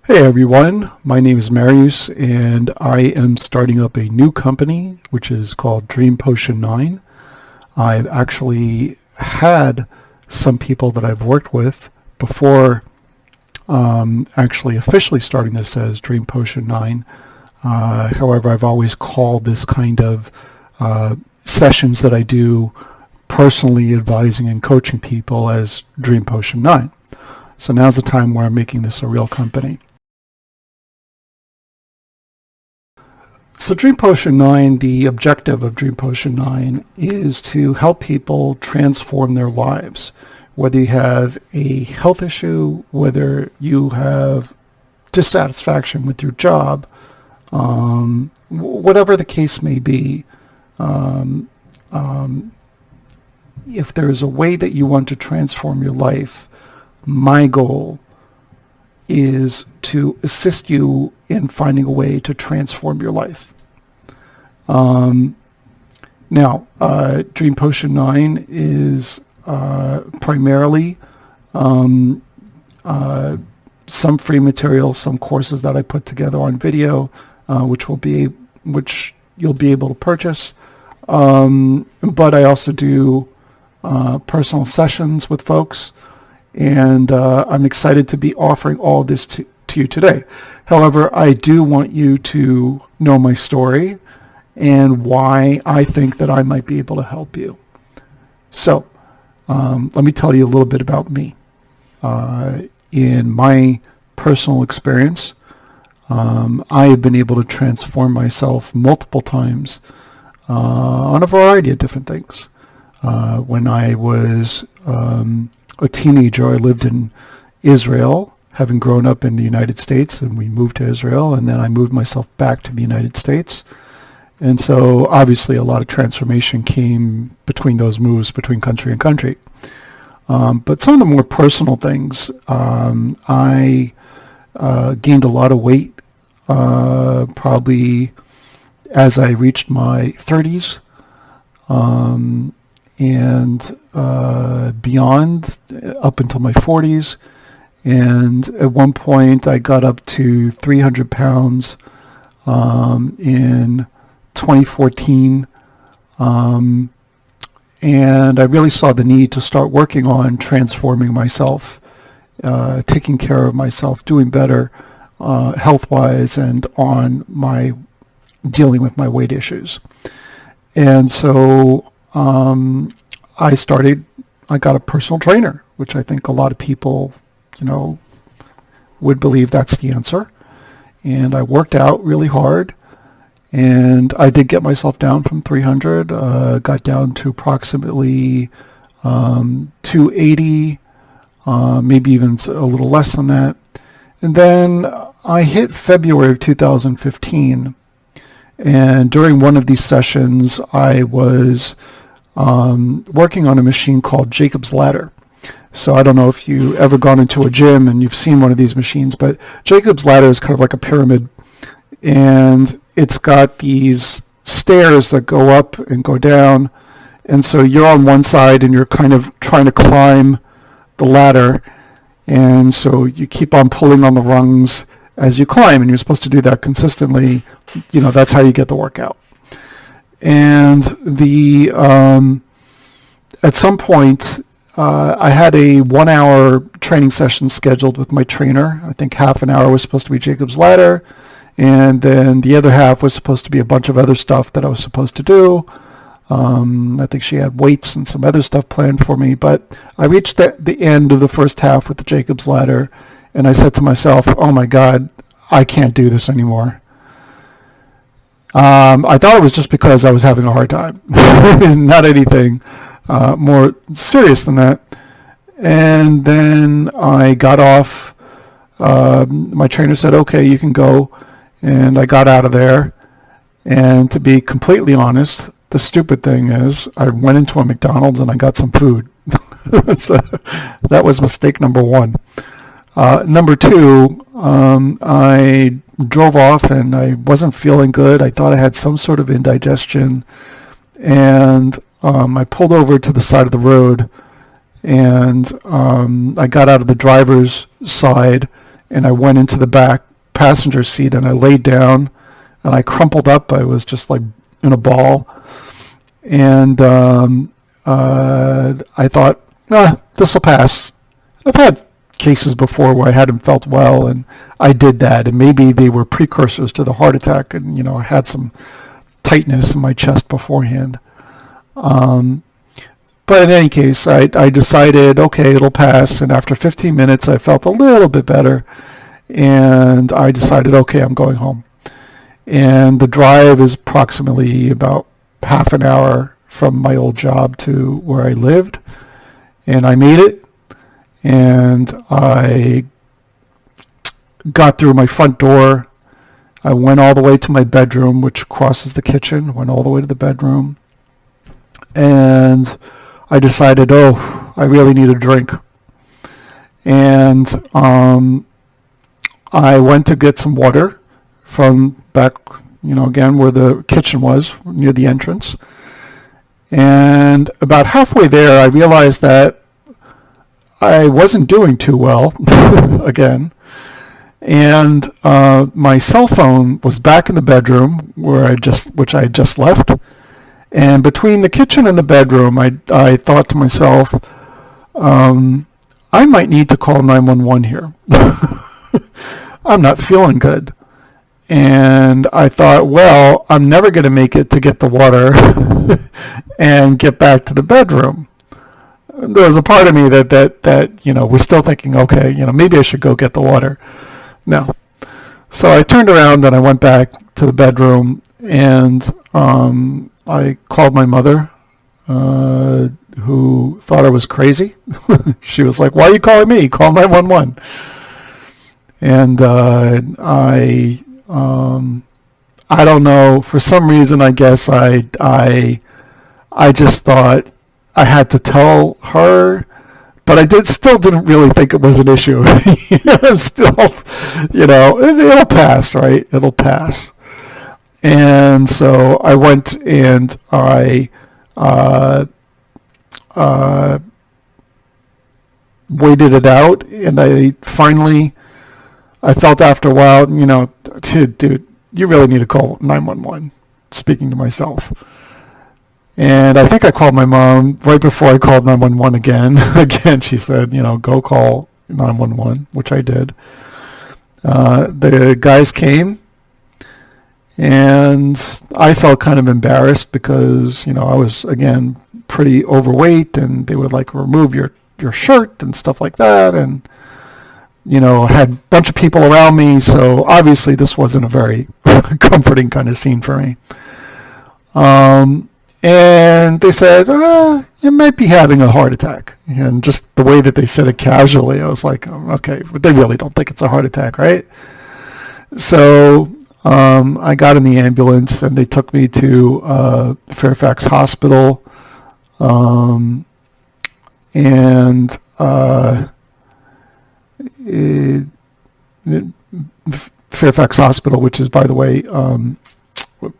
Hey everyone, my name is Marius and I am starting up a new company which is called DreamPotion9. I've actually had some people that I've worked with before actually officially starting this as DreamPotion9. However, I've always called this kind of sessions that I do personally advising and coaching people as DreamPotion9. So now's the time where I'm making this a real company. So DreamPotion9, the objective of DreamPotion9 is to help people transform their lives. Whether you have a health issue, whether you have dissatisfaction with your job, whatever the case may be, if there's a way that you want to transform your life, my goal is to assist you in finding a way to transform your life. Now, DreamPotion9 is primarily some free material, some courses that I put together on video, which you'll be able to purchase. But I also do personal sessions with folks. And I'm excited to be offering all this to you today. However, I do want you to know my story and why I think that I might be able to help you. So let me tell you a little bit about me. In my personal experience, I have been able to transform myself multiple times on a variety of different things. When I was a teenager, I lived in Israel, having grown up in the United States, and we moved to Israel, and then I moved myself back to the United States. And so obviously a lot of transformation came between those moves between country and country. But some of the more personal things, I gained a lot of weight probably as I reached my 30s. And beyond, up until my 40s. And at one point I got up to 300 pounds in 2014. And I really saw the need to start working on transforming myself, taking care of myself, doing better health-wise, and on my dealing with my weight issues. And so I got a personal trainer, which I think a lot of people, would believe that's the answer. And I worked out really hard, and I did get myself down from 300, got down to approximately 280, maybe even a little less than that. And then I hit February of 2015, and during one of these sessions, I was working on a machine called Jacob's Ladder. So I don't know if you've ever gone into a gym and you've seen one of these machines, but Jacob's Ladder is kind of like a pyramid, and it's got these stairs that go up and go down. And so you're on one side and you're kind of trying to climb the ladder, and so you keep on pulling on the rungs as you climb, and you're supposed to do that consistently. That's how you get the workout. And at some point, I had a 1-hour training session scheduled with my trainer. I think half an hour was supposed to be Jacob's Ladder, and then the other half was supposed to be a bunch of other stuff that I was supposed to do. I think she had weights and some other stuff planned for me, but I reached the end of the first half with the Jacob's Ladder, and I said to myself, oh my God, I can't do this anymore. I thought it was just because I was having a hard time, not anything more serious than that. And then I got off. My trainer said, okay, you can go. And I got out of there. And to be completely honest, the stupid thing is I went into a McDonald's and I got some food. So that was mistake number one. Number two, I drove off and I wasn't feeling good. I thought I had some sort of indigestion, and I pulled over to the side of the road, and I got out of the driver's side and I went into the back passenger seat, and I laid down, and I crumpled up. I was just like in a ball, and I thought, this will pass. I've had cases before where I hadn't felt well, and I did that, and maybe they were precursors to the heart attack, and I had some tightness in my chest beforehand. But in any case, I decided, okay, it'll pass, and after 15 minutes, I felt a little bit better, and I decided, okay, I'm going home. And the drive is approximately about half an hour from my old job to where I lived, and I made it, and I got through my front door. I went all the way to my bedroom, which crosses the kitchen, went all the way to the bedroom, and I decided, I really need a drink. And I went to get some water from back, again, where the kitchen was, near the entrance. And about halfway there, I realized that I wasn't doing too well, again. And my cell phone was back in the bedroom which I had just left. And between the kitchen and the bedroom, I thought to myself, I might need to call 911 here. I'm not feeling good. And I thought, well, I'm never going to make it to get the water and get back to the bedroom. There was a part of me that was still thinking, okay, maybe I should go get the water. No. So I turned around and I went back to the bedroom, and I called my mother, who thought I was crazy. She was like, "Why are you calling me? Call 911." And I don't know, for some reason, I guess I just thought I had to tell her, but I still didn't really think it was an issue. I'm still, it'll pass, right? It'll pass. And so I went and I waited it out, and I felt after a while, dude, you really need to call 911, speaking to myself. And I think I called my mom right before I called 911 again. Again, she said, go call 911, which I did. The guys came, and I felt kind of embarrassed because, I was, again, pretty overweight, and they would remove your shirt and stuff like that. And, had a bunch of people around me. So obviously this wasn't a very comforting kind of scene for me. And they said, you might be having a heart attack. And just the way that they said it casually, I was like, okay, but they really don't think it's a heart attack, right? So I got in the ambulance, and they took me to Fairfax Hospital. Fairfax Hospital, which is, by the way,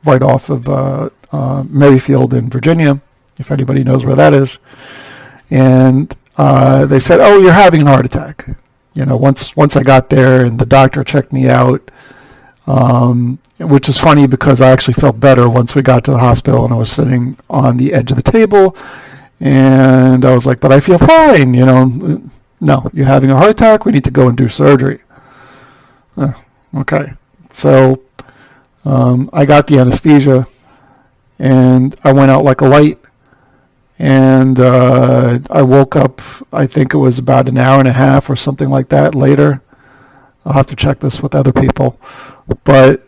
right off of Merrifield in Virginia, if anybody knows where that is. And they said, you're having a heart attack. Once I got there and the doctor checked me out, which is funny because I actually felt better once we got to the hospital, and I was sitting on the edge of the table, and I was like, but I feel fine, No, you're having a heart attack, we need to go and do surgery. Okay. So I got the anesthesia, and I went out like a light, and I woke up, I think it was about an hour and a half or something like that later. I'll have to check this with other people. But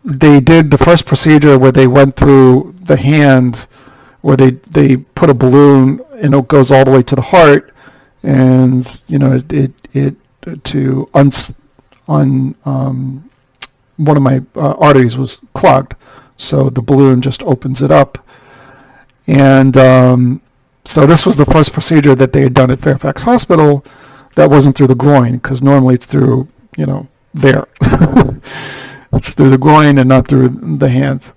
they did the first procedure where they went through the hand, where they put a balloon, and it goes all the way to the heart, and one of my arteries was clogged, so the balloon just opens it up. And so this was the first procedure that they had done at Fairfax Hospital that wasn't through the groin, because normally it's through, there. It's through the groin and not through the hands.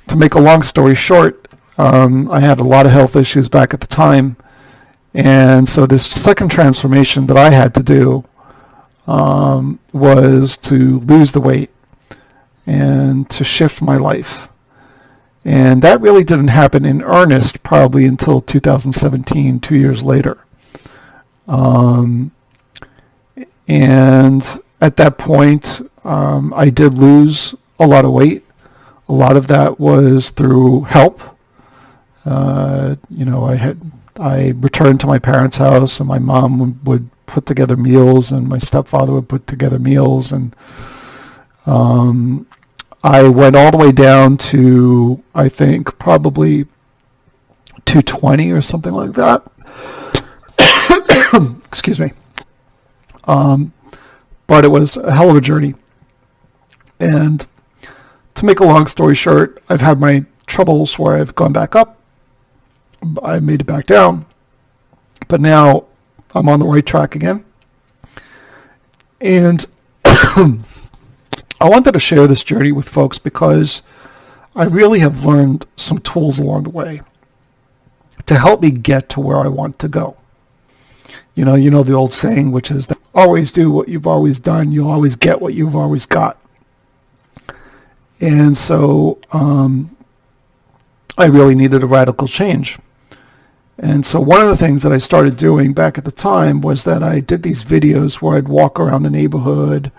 To make a long story short, I had a lot of health issues back at the time, And so this second transformation that I had to do was to lose the weight and to shift my life. And that really didn't happen in earnest probably until 2017, 2 years later. And at that point, I did lose a lot of weight. A lot of that was through help. I returned to my parents' house, and my mom would put together meals, and my stepfather would put together meals, and I went all the way down to, I think, probably 220 or something like that. Excuse me. But it was a hell of a journey. And to make a long story short, I've had my troubles where I've gone back up. I made it back down. But now I'm on the right track again. And I wanted to share this journey with folks because I really have learned some tools along the way to help me get to where I want to go. You know the old saying, which is that always do what you've always done. You'll always get what you've always got. And so I really needed a radical change. And so one of the things that I started doing back at the time was that I did these videos where I'd walk around the neighborhood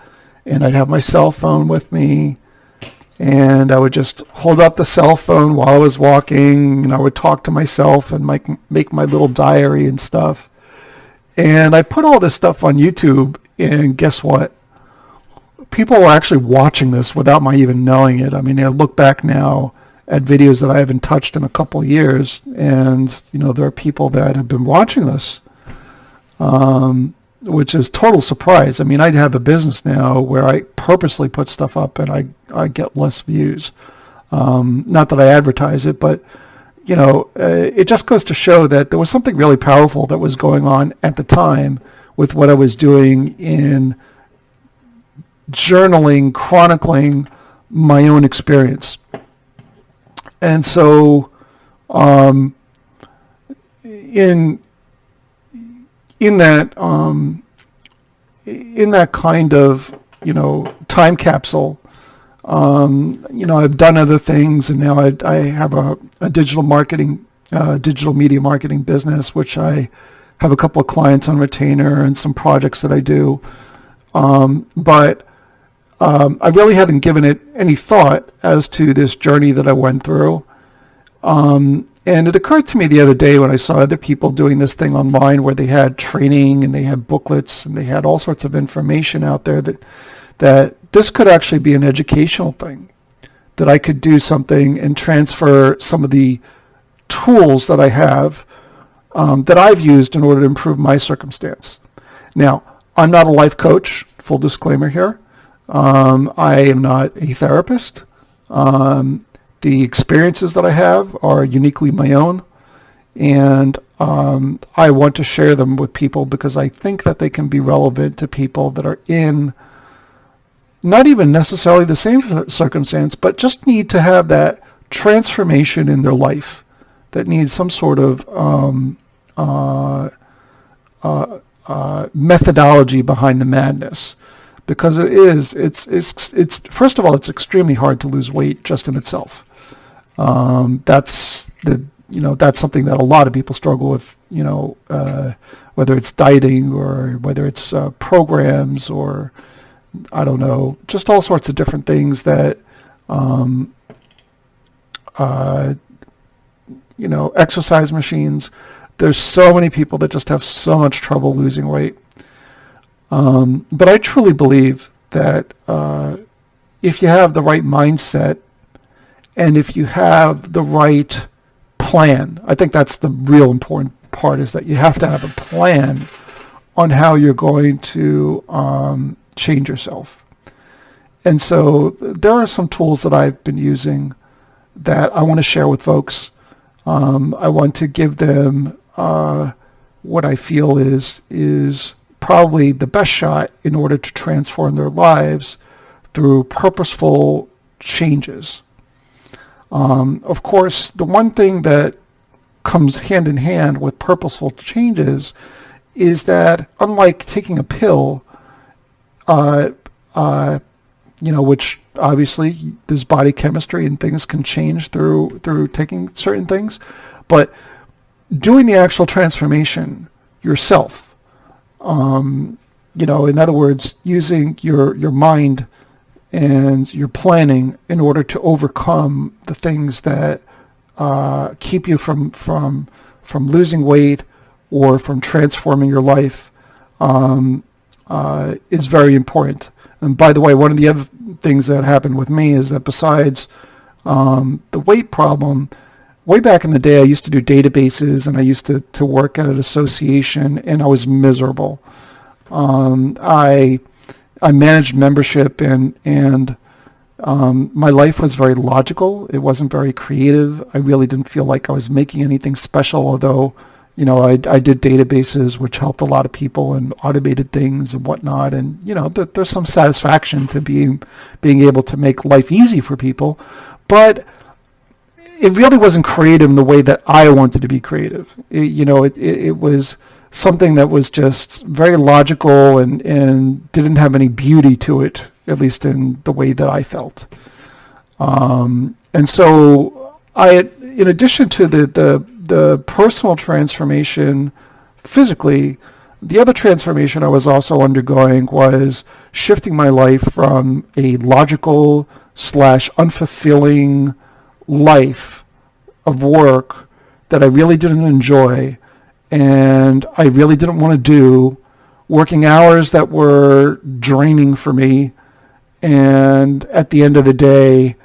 and I'd have my cell phone with me, and I would just hold up the cell phone while I was walking, and I would talk to myself and make my little diary and stuff. And I put all this stuff on YouTube, and guess what? People were actually watching this without my even knowing it. I mean, I look back now at videos that I haven't touched in a couple of years, and there are people that have been watching this, which is total surprise. I mean, I have a business now where I purposely put stuff up and I get less views. Not that I advertise it, but it just goes to show that there was something really powerful that was going on at the time with what I was doing in journaling, chronicling my own experience. And so in that kind of time capsule, I've done other things, and now I have a digital media marketing business, which I have a couple of clients on retainer and some projects that I do. But I really hadn't given it any thought as to this journey that I went through. And it occurred to me the other day when I saw other people doing this thing online where they had training and they had booklets and they had all sorts of information out there that this could actually be an educational thing, that I could do something and transfer some of the tools that I have that I've used in order to improve my circumstance. Now, I'm not a life coach, full disclaimer here. I am not a therapist. The experiences that I have are uniquely my own, and I want to share them with people because I think that they can be relevant to people that are in not even necessarily the same circumstance, but just need to have that transformation in their life, that need some sort of methodology behind the madness. Because it's first of all, it's extremely hard to lose weight just in itself. That's something that a lot of people struggle with, whether it's dieting or whether it's programs or, I don't know, just all sorts of different things that, exercise machines. There's so many people that just have so much trouble losing weight. But I truly believe that if you have the right mindset and if you have the right plan, I think that's the real important part, is that you have to have a plan on how you're going to change yourself. And so there are some tools that I've been using that I want to share with folks. I want to give them what I feel is probably the best shot in order to transform their lives through purposeful changes. Of course, the one thing that comes hand in hand with purposeful changes is that, unlike taking a pill, which obviously there's body chemistry and things can change through taking certain things, but doing the actual transformation yourself, in other words, using your mind and your planning in order to overcome the things that keep you from losing weight or from transforming your life, is very important. And by the way, one of the other things that happened with me is that besides the weight problem, way back in the day, I used to do databases and I used to work at an association, and I was miserable. I managed membership, and my life was very logical. It wasn't very creative. I really didn't feel like I was making anything special, although I did databases, which helped a lot of people, and automated things and whatnot. And there's some satisfaction to being able to make life easy for people, but it really wasn't creative in the way that I wanted to be creative. It was something that was just very logical and didn't have any beauty to it, at least in the way that I felt. And so in addition to the personal transformation physically, the other transformation I was also undergoing was shifting my life from a logical / unfulfilling life of work that I really didn't enjoy and I really didn't want to do, working hours that were draining for me. And at the end of the day,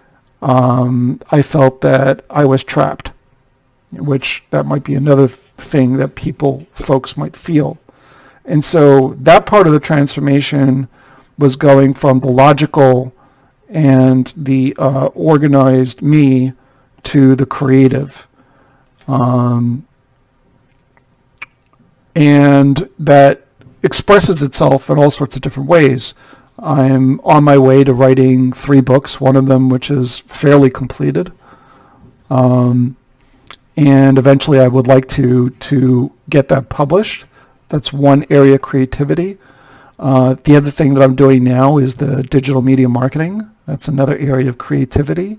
I felt that I was trapped, which that might be another thing that folks might feel. And so that part of the transformation was going from the logical and the organized me to the creative. And that expresses itself in all sorts of different ways. I'm on my way to writing 3 books, one of them which is fairly completed. And eventually I would like to get that published. That's one area of creativity. The other thing that I'm doing now is the digital media marketing. That's another area of creativity.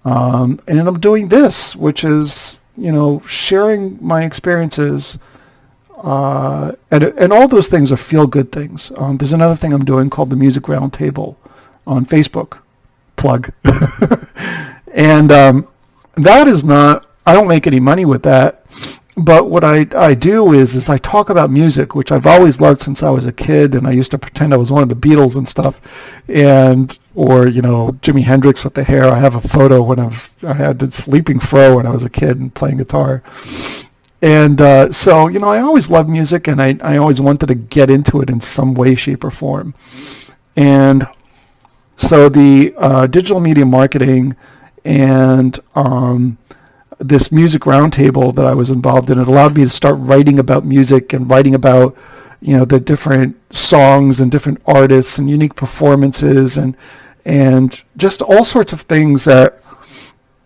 And I'm doing this, which is, sharing my experiences. And all those things are feel-good things. There's another thing I'm doing called the Music Roundtable on Facebook. Plug. And that is not, I don't make any money with that. But what I do is I talk about music, which I've always loved since I was a kid, and I used to pretend I was one of the Beatles and stuff, or Jimi Hendrix with the hair. I have a photo when I had the sleeping fro when I was a kid and playing guitar. And so I always loved music, and I always wanted to get into it in some way, shape, or form. And so the digital media marketing and this music roundtable that I was involved in, it allowed me to start writing about music and writing about, the different songs and different artists and unique performances and just all sorts of things that,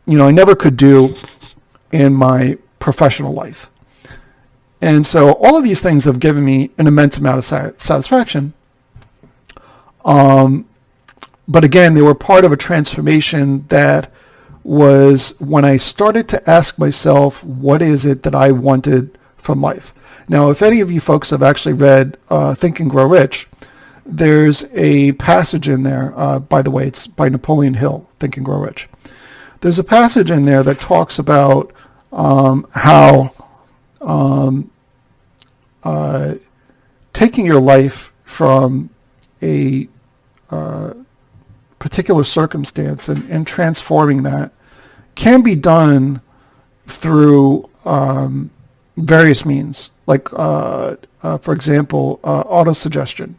I never could do in my professional life. And so all of these things have given me an immense amount of satisfaction. But again, they were part of a transformation that was when I started to ask myself, what is it that I wanted from life? Now, if any of you folks have actually read Think and Grow Rich, there's a passage in there, by the way, it's by Napoleon Hill, Think and Grow Rich. There's a passage in there that talks about how taking your life from a particular circumstance and transforming that can be done through various means, like, for example, autosuggestion.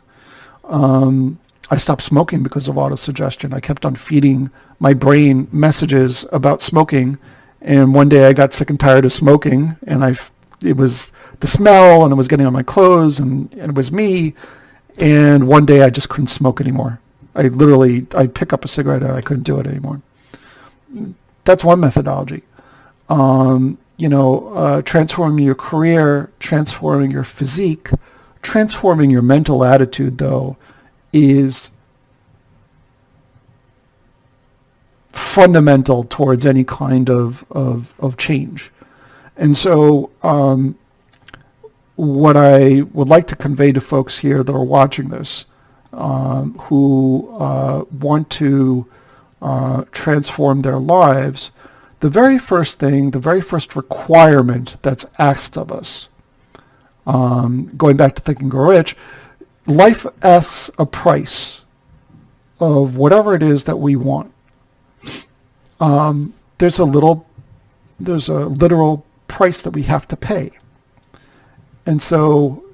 I stopped smoking because of autosuggestion. I kept on feeding my brain messages about smoking, and one day I got sick and tired of smoking, and it was the smell, and it was getting on my clothes, and it was me, and one day I just couldn't smoke anymore. I'd pick up a cigarette and I couldn't do it anymore. That's one methodology. transforming your career, transforming your physique, transforming your mental attitude, though, is fundamental towards any kind of change. And so what I would like to convey to folks here that are watching this, who want to transform their lives, the very first thing, the very first requirement that's asked of us, going back to Think and Grow Rich, life asks a price of whatever it is that we want. There's a literal price that we have to pay. And so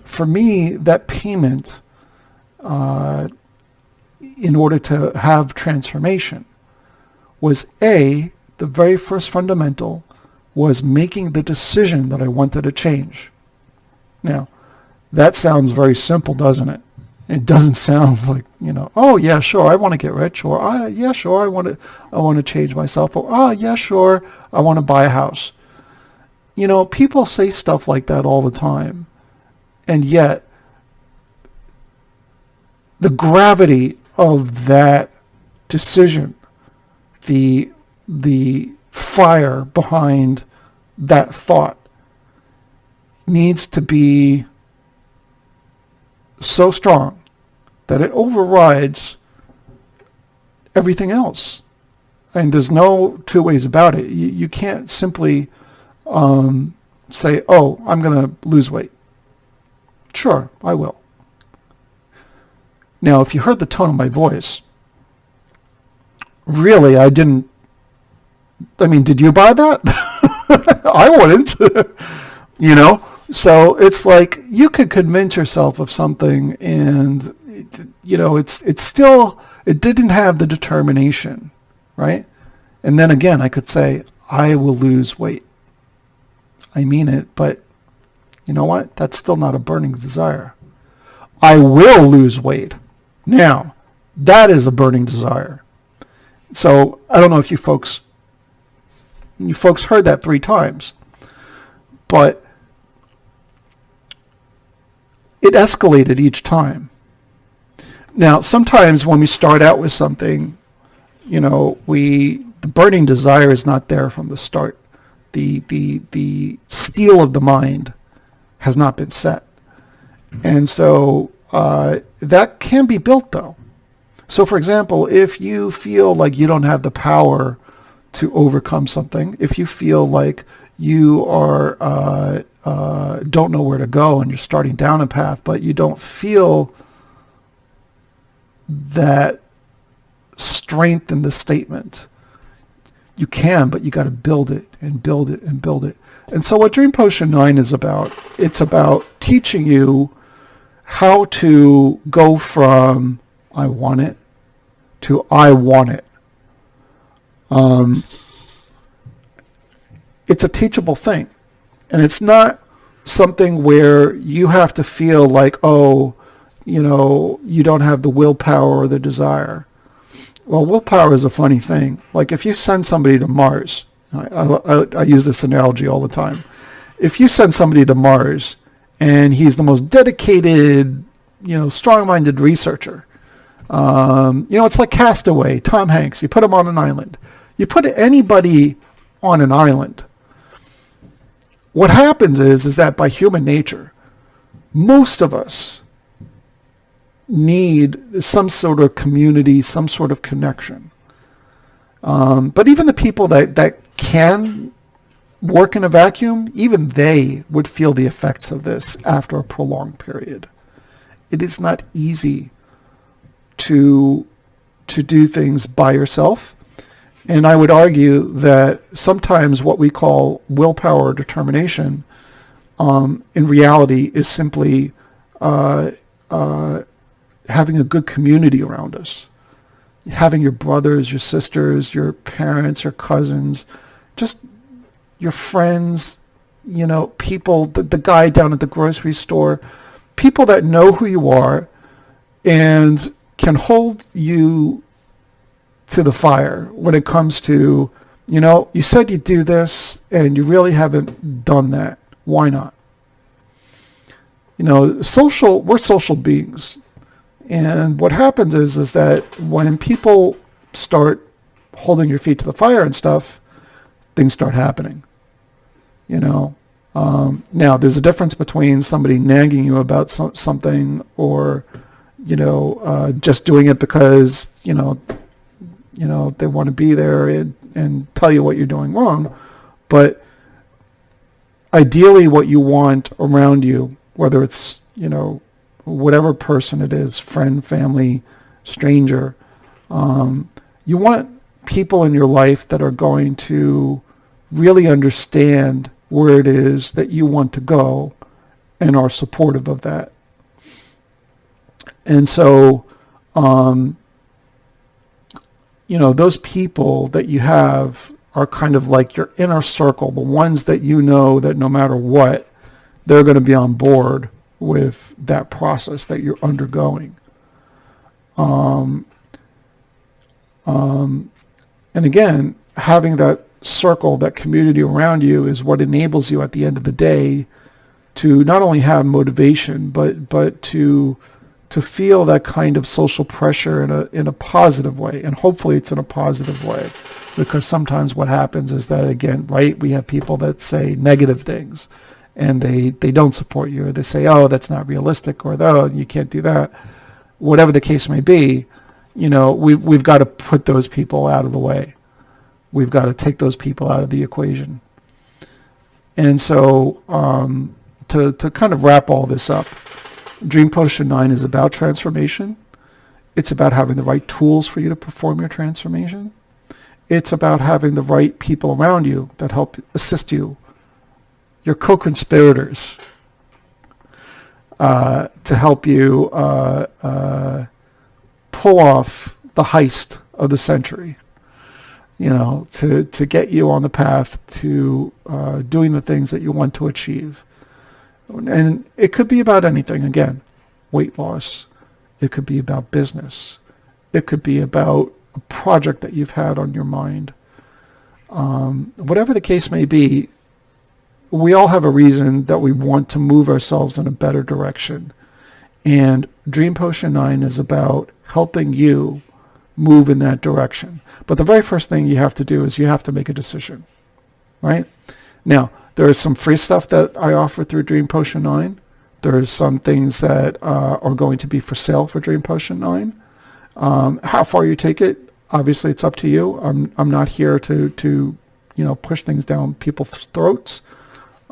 for me, that payment, in order to have transformation, was the very first fundamental was making the decision that I wanted to change. Now, that sounds very simple, doesn't it? It doesn't sound like, oh yeah, sure, I want to get rich, or yeah, sure, I want to change myself, or yeah, sure, I want to buy a house. People say stuff like that all the time, and yet the gravity of that decision, the fire behind that thought, needs to be so strong that it overrides everything else. And there's no two ways about it. You can't simply say, oh, I'm going to lose weight. Sure, I will. Now, if you heard the tone of my voice, really, did you buy that? I wouldn't. So it's like you could convince yourself of something, and it didn't have the determination, right? And then again, I could say, I will lose weight. I mean it, but you know what? That's still not a burning desire. I will lose weight. Now, that is a burning desire. So I don't know if you folks heard that 3 times, but it escalated each time. Now, sometimes when we start out with something, the burning desire is not there from the start. The steel of the mind has not been set. And so that can be built, though. So, for example, if you feel like you don't have the power to overcome something, if you feel like you are don't know where to go and you're starting down a path, but you don't feel that strength in the statement, you can, but you got to build it and build it and build it. And so what DreamPotion9 is about, it's about teaching you how to go from I want it to I want it. It's a teachable thing. And it's not something where you have to feel like, you don't have the willpower or the desire. Well, willpower is a funny thing. Like if you send somebody to Mars, I use this analogy all the time. If you send somebody to Mars and he's the most dedicated, strong-minded researcher, it's like Castaway, Tom Hanks. You put him on an island. You put anybody on an island, what happens is that by human nature, most of us need some sort of community, some sort of connection. But even the people that can work in a vacuum, even they would feel the effects of this after a prolonged period. It is not easy to do things by yourself. And I would argue that sometimes what we call willpower or determination in reality is simply having a good community around us. Having your brothers, your sisters, your parents, your cousins, just your friends, people, the guy down at the grocery store, people that know who you are and can hold you to the fire when it comes to, You know, you said you'd do this and you really haven't done that. Why not? You know, we're social beings. And what happens is that when people start holding your feet to the fire and stuff, things start happening. You know, now there's a difference between somebody nagging you about something or, you know, just doing it because, you know, they want to be there and tell you what you're doing wrong. But ideally what you want around you, whether it's, you know, whatever person it is, friend, family, stranger, you want people in your life that are going to really understand where it is that you want to go and are supportive of that. And so, you know, those people that you have are kind of like your inner circle, the ones that you know that no matter what, they're going to be on board with that process that you're undergoing. And again, having that circle, that community around you is what enables you at the end of the day to not only have motivation, but to feel that kind of social pressure in a positive way. And hopefully it's in a positive way, because sometimes what happens is that, again, right, we have people that say negative things and they don't support you, or they say, oh, that's not realistic, or oh, you can't do that. Whatever the case may be, you know, we've got to put those people out of the way. We've got to take those people out of the equation. And so to kind of wrap all this up, DreamPotion9 is about transformation. It's about having the right tools for you to perform your transformation. It's about having the right people around you that help assist you, your co-conspirators, to help you pull off the heist of the century, you know, to get you on the path to doing the things that you want to achieve. And it could be about anything. Again, weight loss. It could be about business. It could be about a project that you've had on your mind. Whatever the case may be, we all have a reason that we want to move ourselves in a better direction. And DreamPotion9 is about helping you move in that direction. But the very first thing you have to do is you have to make a decision, right? Now, there is some free stuff that I offer through DreamPotion9. There's some things that are going to be for sale for DreamPotion9. How far you take it, obviously it's up to you. I'm not here to you know, push things down people's throats.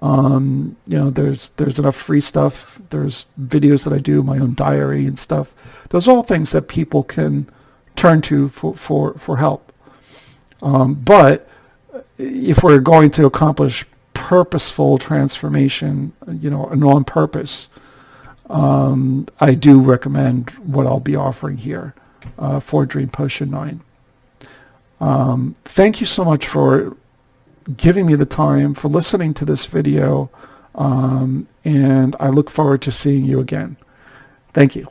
You know, there's enough free stuff. There's videos that I do, my own diary and stuff. Those are all things that people can turn to for help. But if we're going to accomplish purposeful transformation, you know, and on purpose, I do recommend what I'll be offering here for DreamPotion9. Thank you so much for giving me the time, for listening to this video, and I look forward to seeing you again. Thank you.